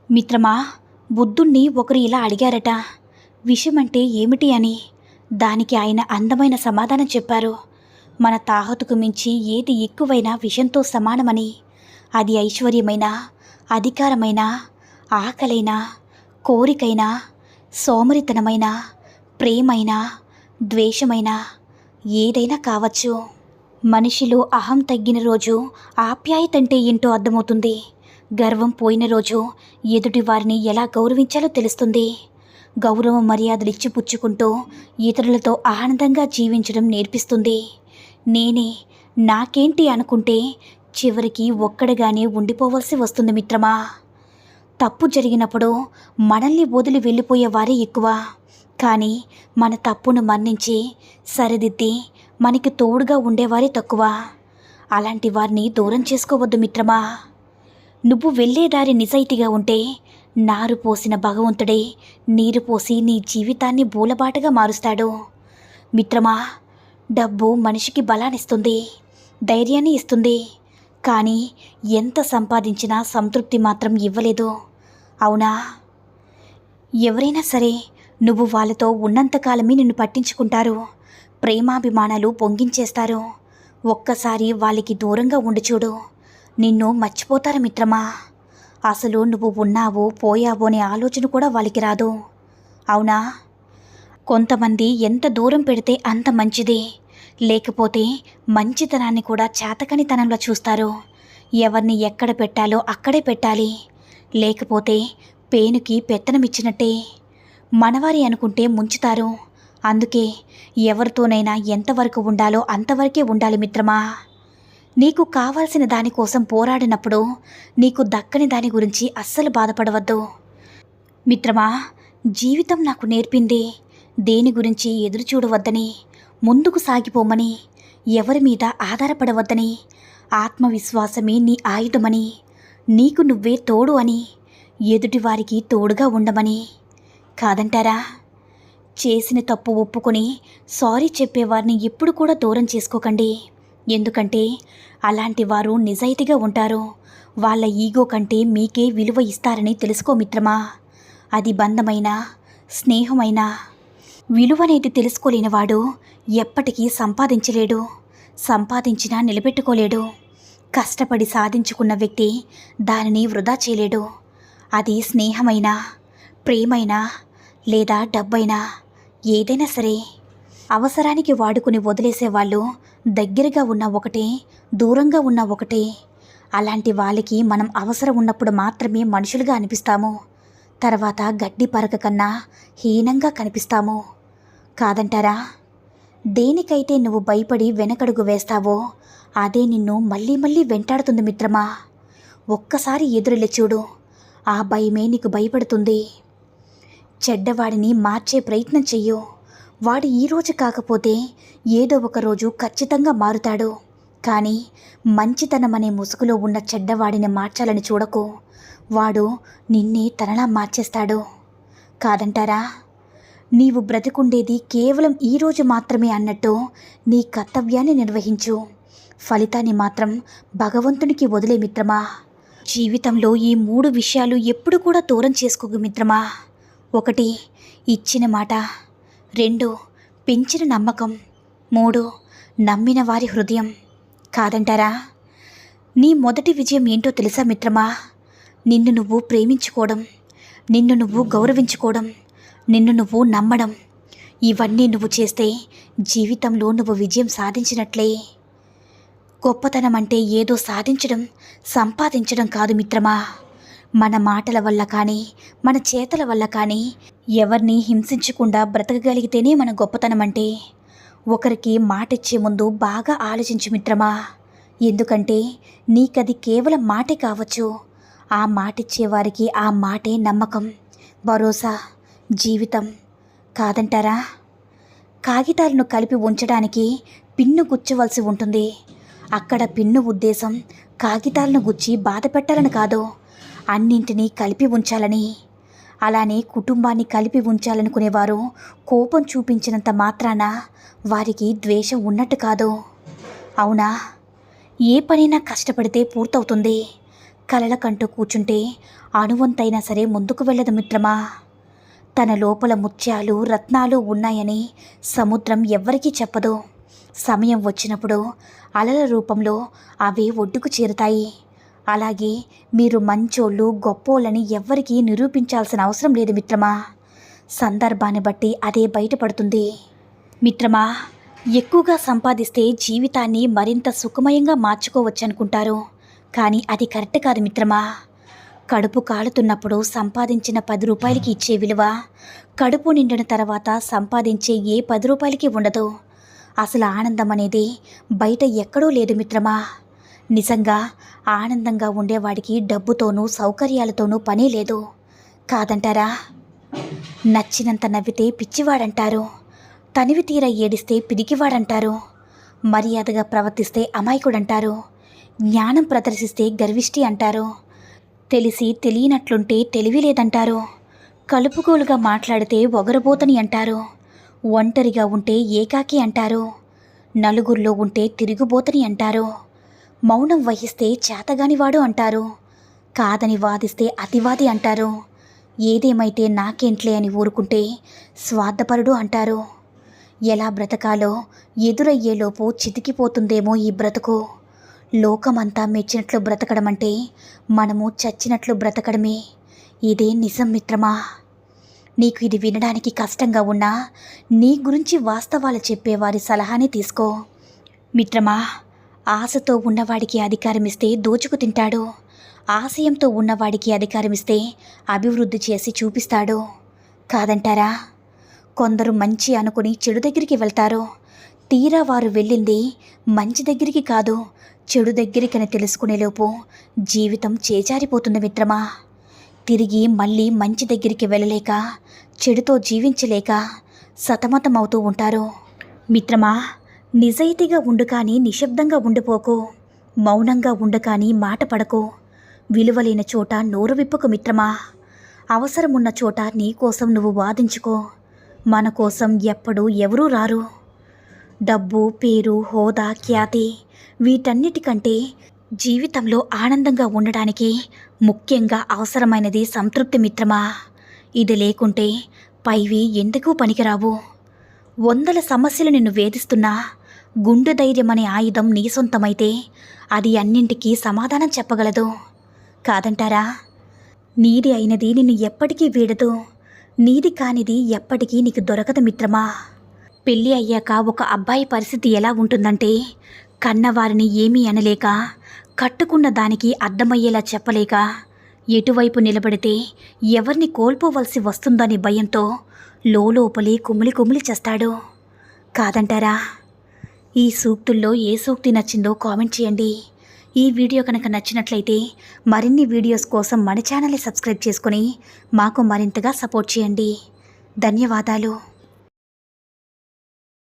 మిత్రమా, బుద్ధుణ్ణి ఒకరు ఇలా అడిగారట, విషమంటే ఏమిటి అని. దానికి ఆయన అందమైన సమాధానం చెప్పారు. మన తాహతుకు మించి ఏది ఎక్కువైనా విషంతో సమానమని. అది ఐశ్వర్యమైనా, అధికారమైనా, ఆకలైనా, కోరికైనా, సోమరితనమైనా, ప్రేమైనా, ద్వేషమైనా, ఏదైనా కావచ్చు. మనిషిలో అహం తగ్గిన రోజు ఆప్యాయతంటే ఏంటో అర్థమవుతుంది. గర్వం పోయిన రోజు ఎదుటి వారిని ఎలా గౌరవించాలో తెలుస్తుంది. గౌరవ మర్యాదలు ఇచ్చి పుచ్చుకుంటూ ఇతరులతో ఆనందంగా జీవించడం నేర్పిస్తుంది. నేనే, నాకేంటి అనుకుంటే చివరికి ఒక్కడిగానే ఉండిపోవలసి వస్తుంది మిత్రమా. తప్పు జరిగినప్పుడు మనల్ని వదిలి వెళ్ళిపోయే వారే ఎక్కువ. కానీ మన తప్పును మన్నించి సరిదిద్ది మనకి తోడుగా ఉండేవారే తక్కువ. అలాంటి వారిని దూరం చేసుకోవద్దు మిత్రమా. నువ్వు వెళ్ళే దారి నిజాయితీగా ఉంటే నారు పోసిన భగవంతుడే నీరు పోసి నీ జీవితాన్ని బూలబాటగా మారుస్తాడు. మిత్రమా, డబ్బు మనిషికి బలాన్నిస్తుంది, ధైర్యాన్ని ఇస్తుంది. కానీ ఎంత సంపాదించినా సంతృప్తి మాత్రం ఇవ్వలేదు, అవునా? ఎవరైనా సరే నువ్వు వాళ్ళతో ఉన్నంతకాలమే నిన్ను పట్టించుకుంటారు, ప్రేమాభిమానాలు పొంగించేస్తారు. ఒక్కసారి వాళ్ళకి దూరంగా ఉండి చూడు, నిన్ను మర్చిపోతారు మిత్రమా. అసలు నువ్వు ఉన్నావో పోయావో అనే ఆలోచన కూడా వాళ్ళకి రాదు, అవునా? కొంతమంది ఎంత దూరం పెడితే అంత మంచిది. లేకపోతే మంచితనాన్ని కూడా చేతకనితనంలో చూస్తారు. ఎవరిని ఎక్కడ పెట్టాలో అక్కడే పెట్టాలి, లేకపోతే పేనుకి పెత్తనమిచ్చినట్టే. మనవారి అనుకుంటే ముంచుతారు. అందుకే ఎవరితోనైనా ఎంతవరకు ఉండాలో అంతవరకే ఉండాలి మిత్రమా. నీకు కావాల్సిన దానికోసం పోరాడినప్పుడు నీకు దక్కని దాని గురించి అస్సలు బాధపడవద్దు మిత్రమా. జీవితం నాకు నేర్పింది దేని గురించి ఎదురు చూడవద్దని, ముందుకు సాగిపోమని, ఎవరి మీద ఆధారపడవద్దని, ఆత్మవిశ్వాసమే నీ ఆయుధమని, నీకు నువ్వే తోడు అని, ఎదుటివారికి తోడుగా ఉండమని. కాదంటారా? చేసిన తప్పు ఒప్పుకొని సారీ చెప్పేవారిని ఎప్పుడు కూడా దూరం చేసుకోకండి. ఎందుకంటే అలాంటి వారు నిజాయితీగా ఉంటారు. వాళ్ళ ఈగో కంటే మీకే విలువ ఇస్తారని తెలుసుకో మిత్రమా. అది బంధమైనా, స్నేహమైనా. విలువనేది తెలుసుకోలేనివాడు ఎప్పటికీ సంపాదించలేడు, సంపాదించినా నిలబెట్టుకోలేడు. కష్టపడి సాధించుకున్న వ్యక్తి దానిని వృధా చేయలేడు. అది స్నేహమైనా, ప్రేమైనా, లేదా డబ్బైనా, ఏదైనా సరే. అవసరానికి వాడుకుని వదిలేసేవాళ్ళు దగ్గరగా ఉన్న ఒకటే, దూరంగా ఉన్న ఒకటే. అలాంటి వాళ్ళకి మనం అవసరం ఉన్నప్పుడు మాత్రమే మనుషులుగా అనిపిస్తాము. తర్వాత గడ్డి పరక కన్నా హీనంగా కనిపిస్తాము. కాదంటారా? దేనికైతే నువ్వు భయపడి వెనకడుగు వేస్తావో అదే నిన్ను మళ్ళీ మళ్ళీ వెంటాడుతుంది మిత్రమా. ఒక్కసారి ఎదురెళ్ళి చూడు, ఆ భయమే నీకు భయపడుతుంది. చెడ్డవాడిని మార్చే ప్రయత్నం చెయ్యు. వాడు ఈరోజు కాకపోతే ఏదో ఒక రోజు ఖచ్చితంగా మారుతాడు. కానీ మంచితనం అనే ముసుగులో ఉన్న చెడ్డవాడిని మార్చాలని చూడకు. వాడు నిన్నే తనలా మార్చేస్తాడు. కాదంటారా? నీవు బ్రతికుండేది కేవలం ఈరోజు మాత్రమే అన్నట్టు నీ కర్తవ్యాన్ని నిర్వహించు. ఫలితాన్ని మాత్రం భగవంతునికి వదిలే మిత్రమా. జీవితంలో ఈ 3 విషయాలు ఎప్పుడు కూడా దూరం చేసుకోకు మిత్రమా. 1 ఇచ్చిన మాట, 2 పెంచిన నమ్మకం, 3 నమ్మిన వారి హృదయం. కాదంటారా? నీ మొదటి విజయం ఏంటో తెలుసా మిత్రమా? నిన్ను నువ్వు ప్రేమించుకోవడం, నిన్ను నువ్వు గౌరవించుకోవడం, నిన్ను నువ్వు నమ్మడం. ఇవన్నీ నువ్వు చేస్తే జీవితంలో నువ్వు విజయం సాధించినట్లే. గొప్పతనం అంటే ఏదో సాధించడం, సంపాదించడం కాదు మిత్రమా. మన మాటల వల్ల కానీ, మన చేతల వల్ల కానీ ఎవరిని హింసించకుండా బ్రతకగలిగితేనే మన గొప్పతనం అంటే. ఒకరికి మాటిచ్చే ముందు బాగా ఆలోచించు మిత్రమా. ఎందుకంటే నీకది కేవలం మాటే కావచ్చు. ఆ మాటిచ్చే వారికి ఆ మాటే నమ్మకం, భరోసా, జీవితం. కాదంటారా? కాగితాలను కలిపి ఉంచడానికి పిన్ను గుచ్చవలసి ఉంటుంది. అక్కడ పిన్ను ఉద్దేశం కాగితాలను గుచ్చి బాధ పెట్టాలని కాదు, అన్నింటినీ కలిపి ఉంచాలని. అలానే కుటుంబాన్ని కలిపి ఉంచాలనుకునేవారు కోపం చూపించినంత మాత్రాన వారికి ద్వేషం ఉన్నట్టు కాదు, అవునా? ఏ పనైనా కష్టపడితే పూర్తవుతుంది. కలలకంటూ కూర్చుంటే అణువంతైనా సరే ముందుకు వెళ్ళదు మిత్రమా. తన లోపల ముత్యాలు రత్నాలు ఉన్నాయని సముద్రం ఎవ్వరికీ చెప్పదు. సమయం వచ్చినప్పుడు అలల రూపంలో అవి ఒడ్డుకు చేరుతాయి. అలాగే మీరు మంచోళ్ళు గొప్పోళ్ళని ఎవ్వరికీ నిరూపించాల్సిన అవసరం లేదు మిత్రమా. సందర్భాన్ని బట్టి అదే బయటపడుతుంది. మిత్రమా, ఎక్కువగా సంపాదిస్తే జీవితాన్ని మరింత సుఖమయంగా మార్చుకోవచ్చనుకుంటారు. కానీ అది కరెక్ట్ కాదు మిత్రమా. కడుపు కాలుతున్నప్పుడు సంపాదించిన 10 రూపాయలకి ఇచ్చే విలువ కడుపు నిండిన తర్వాత సంపాదించే ఏ 10 రూపాయలకి ఉండదు. అసలు ఆనందం అనేది బయట ఎక్కడో లేదు మిత్రమా. నిజంగా ఆనందంగా ఉండేవాడికి డబ్బుతోనూ సౌకర్యాలతోనూ పనే లేదు. కాదంటారా? నచ్చినంత నవ్వితే పిచ్చివాడంటారు, తనివి తీర ఏడిస్తే పిరికివాడంటారు, మర్యాదగా ప్రవర్తిస్తే అమాయకుడంటారు, జ్ఞానం ప్రదర్శిస్తే గర్విష్టి అంటారు, తెలిసి తెలియనట్లుంటే తెలివి లేదంటారు, కలుపుగోలుగా మాట్లాడితే ఒగరబోతని అంటారు, ఒంటరిగా ఉంటే ఏకాకి అంటారు, నలుగురిలో ఉంటే తిరుగుబోతని అంటారు, మౌనం వహిస్తే చేతగానివాడు అంటారు, కాదని వాదిస్తే అతివాది అంటారు, ఏదేమైతే నాకేంట్లే అని ఊరుకుంటే స్వార్థపరుడు అంటారు. ఎలా బ్రతకాలో ఎదురయ్యేలోపు చితికిపోతుందేమో ఈ బ్రతుకు. లోకమంతా మెచ్చినట్లు బ్రతకడం అంటే మనము చచ్చినట్లు బ్రతకడమే. ఇదే నిజం మిత్రమా. నీకు ఇది వినడానికి కష్టంగా ఉన్నా నీ గురించి వాస్తవాలు చెప్పేవారి సలహానే తీసుకో. మిత్రమా, ఆశతో ఉన్నవాడికి అధికారం ఇస్తే దోచుకు తింటాడు. ఆశయంతో ఉన్నవాడికి అధికారం ఇస్తే అభివృద్ధి చేసి చూపిస్తాడు. కాదంటారా? కొందరు మంచి అనుకుని చెడు దగ్గరికి వెళ్తారు. తీరా వారు వెళ్ళింది మంచి దగ్గరికి కాదు, చెడు దగ్గరికని తెలుసుకునేలోపు జీవితం చేజారిపోతుంది మిత్రమా. తిరిగి మళ్ళీ మంచి దగ్గరికి వెళ్ళలేక, చెడుతో జీవించలేక సతమతమవుతూ ఉంటారు. మిత్రమా, నిజాయితీగా ఉండు కానీ నిశ్శబ్దంగా ఉండిపోకు. మౌనంగా ఉండు కానీ మాట పడకు. విలువలేని చోట నోరు విప్పుకు మిత్రమా. అవసరమున్న చోట నీ కోసం నువ్వు వాదించుకో. మన కోసం ఎప్పుడూ ఎవరూ రారు. డబ్బు, పేరు, హోదా, ఖ్యాతి వీటన్నిటికంటే జీవితంలో ఆనందంగా ఉండడానికి ముఖ్యంగా అవసరమైనది సంతృప్తి మిత్రమా. ఇది లేకుంటే పైవి ఎందుకు పనికిరావు. 100 సమస్యలు నిన్ను వేధిస్తున్నా గుండె ధైర్యం అనే ఆయుధం నీ సొంతమైతే అది అన్నింటికీ సమాధానం చెప్పగలదు. కాదంటారా? నీది అయినది నిన్ను ఎప్పటికీ వీడదు, నీది కానిది ఎప్పటికీ నీకు దొరకదు మిత్రమా. పెళ్ళి అయ్యాక ఒక అబ్బాయి పరిస్థితి ఎలా ఉంటుందంటే, కన్నవారిని ఏమీ అనలేక, కట్టుకున్న దానికి అర్థమయ్యేలా చెప్పలేక, ఎటువైపు నిలబడితే ఎవరిని కోల్పోవలసి వస్తుందనే భయంతో లోపలి కుమిలి కుమిలి చేస్తాడు. కాదంటారా? ఈ సూక్తుల్లో ఏ సూక్తి నచ్చిందో కామెంట్ చేయండి. ఈ వీడియో కనుక నచ్చినట్లయితే మరిన్ని వీడియోస్ కోసం మన ఛానల్ని సబ్స్క్రైబ్ చేసుకొని మాకు మరింతగా సపోర్ట్ చేయండి. ధన్యవాదాలు.